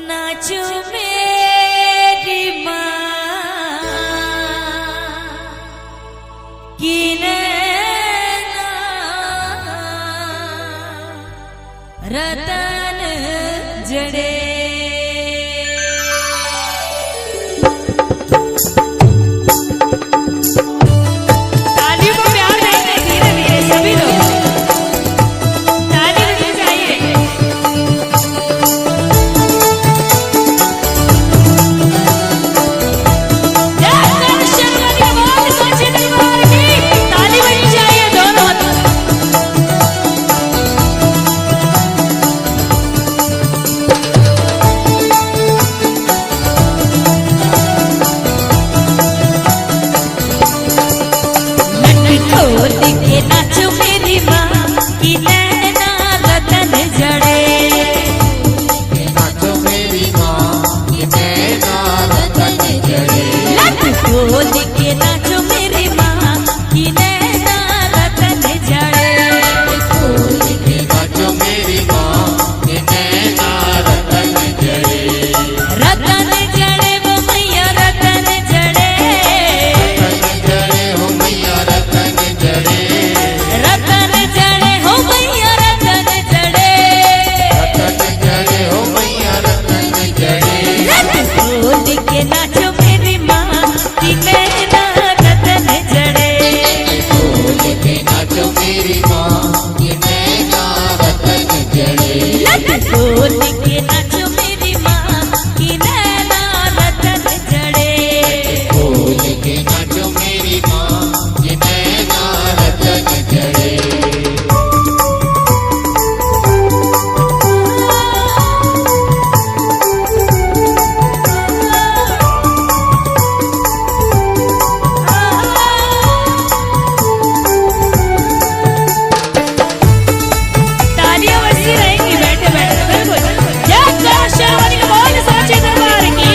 नाचो मेरी माँ की नैना रतन जड़े। नाचो मेरी माँ की नैना रतन जड़े। नाचो मेरी माँ की नैना रतन जड़े। लट ढोल के नाचो मेरी माँ की नैना रतन जड़े। ढोल के नाचो मेरी माँ की नैना रतन जड़े। रतन जड़े वो मैया रतन जड़े। रतन जड़े हो मैया रतन जड़े। रतन जड़े हो मैया रतन जड़े। रतन जड़े हो मैया रतन जड़े। लट ढोल के नाचो मेरी माँ की नैना रतन जड़े। ढोल के नाचो मेरी माँ की नैना रतन जड़े। लट ढोल के नाचो मेरी माँ की नैना रतन जड़े। ढोल के नाचो मेरी माँ की नैना रतन जड़े। तालियां बजती रहेंगी बैठे बैठे। बिल्कुल जय जय शेरवानी का बोल साचे दरबार की।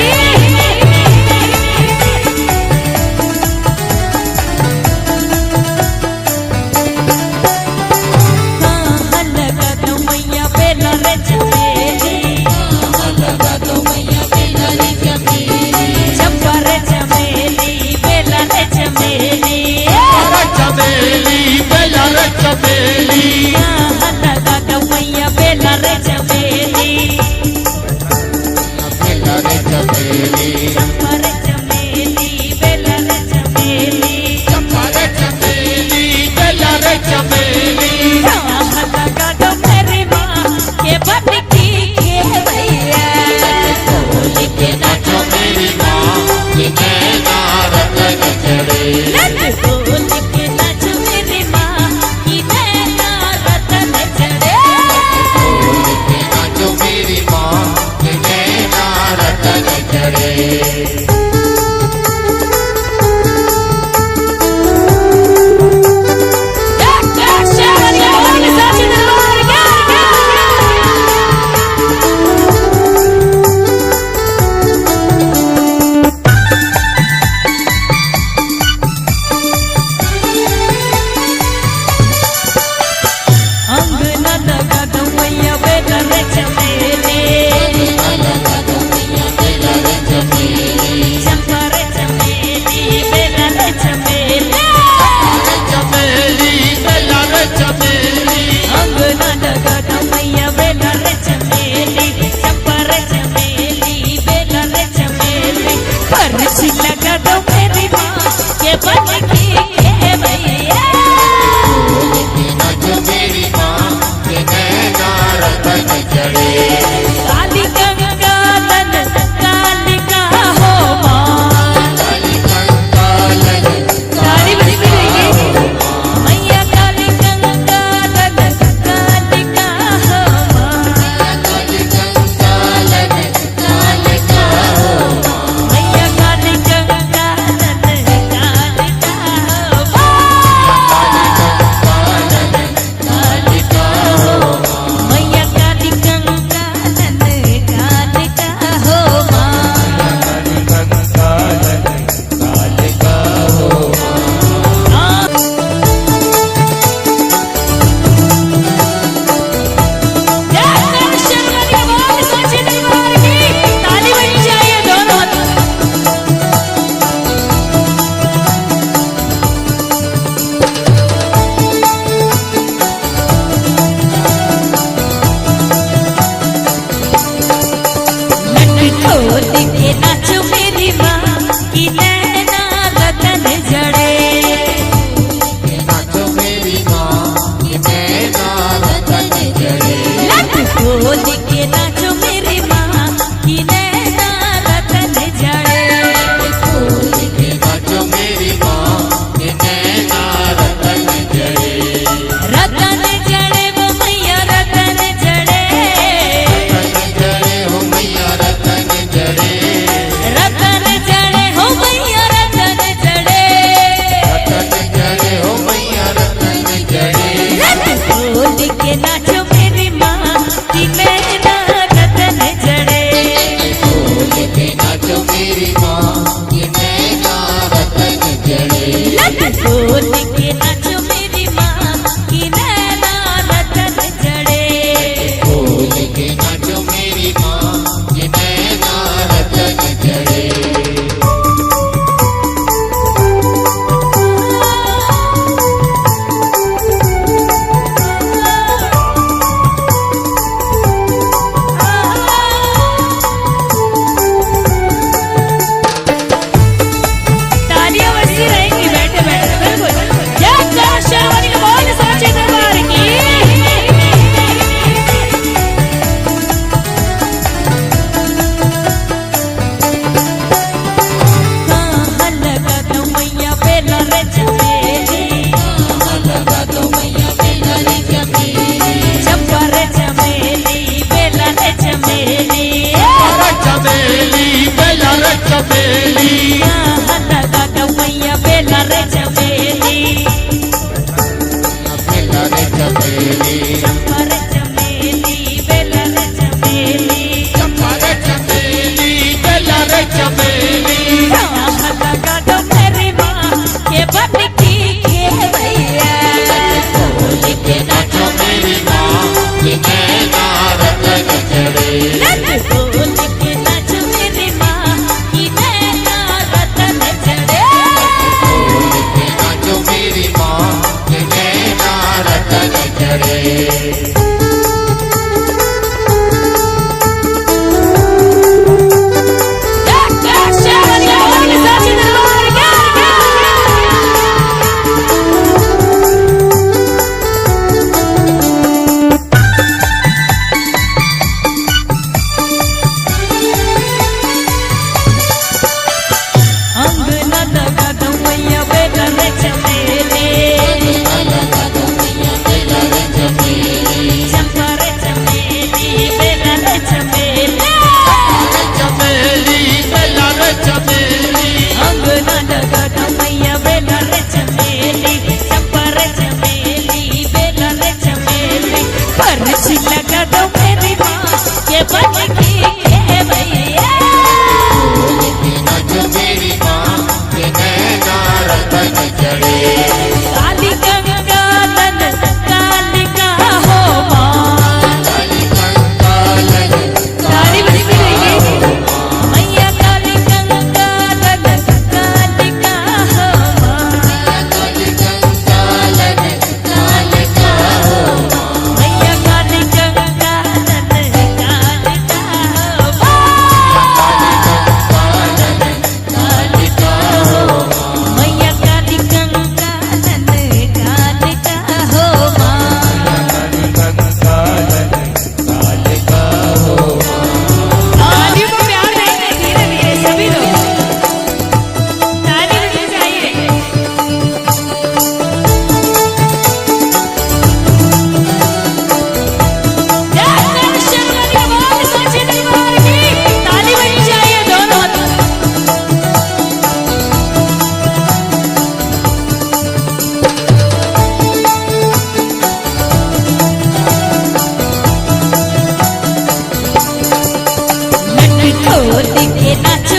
हाँ लगा दो मैया बेला रे चमेली। लगा दो मैया बेला रे चमेली। चंपा रे चमेली बेला रे चमेली। चमेली बेला रे चमेली। हाँ लगा दो मैया बेला रे चमेली। बेला रे चमेली। चंपा रे चमेली बेला रे चमेली। चंपा रे चमेली बेला रे चमेली। हाँ लगा दो मेरी माँ के बन की भैया। ढोल के नाचो मेरी माँ की नैना रतन जड़े। लट ढोल के नाचो मेरी माँ की नैना रतन जड़े। ढोल के नाचो मेरी माँ की नैना रतन जड़े। अंगना लगा दो मैया बेला रे चमेली। लगा दो मैया बेला रे चमेली। चमेली लगा दो मैया बेला रे चमेली बेला रे चमेली चंपा रे चमेली बेला रे चमेली चंपा रे चमेली बेला रे चमेली लगा दो मेरी माँ के बन की भैया खोल के नाचो मेरी माँ ये नैना रतन चढ़े बोल के नाच मेरी माँ की नैना रतन चढ़े खोल के नाचो मेरी माँ ये नैना रतन चढ़े लगा दो मेरी माँ के बन की भैया नाचो मेरी माँ ये नैना रतन चढ़े कालिका हो माँ काली कंकालन तारी बजती रहेगी मैया कालिका हो माँ काली कंकालन कालिका हो मैया कालिका हो कालिका हो मैया कालिका हो माँ तालियों को प्यार देंगे धीरे धीरे सभी लोग ताली बजनी चाहिए ताली बजनी चाहिए दोनों खोल के नाच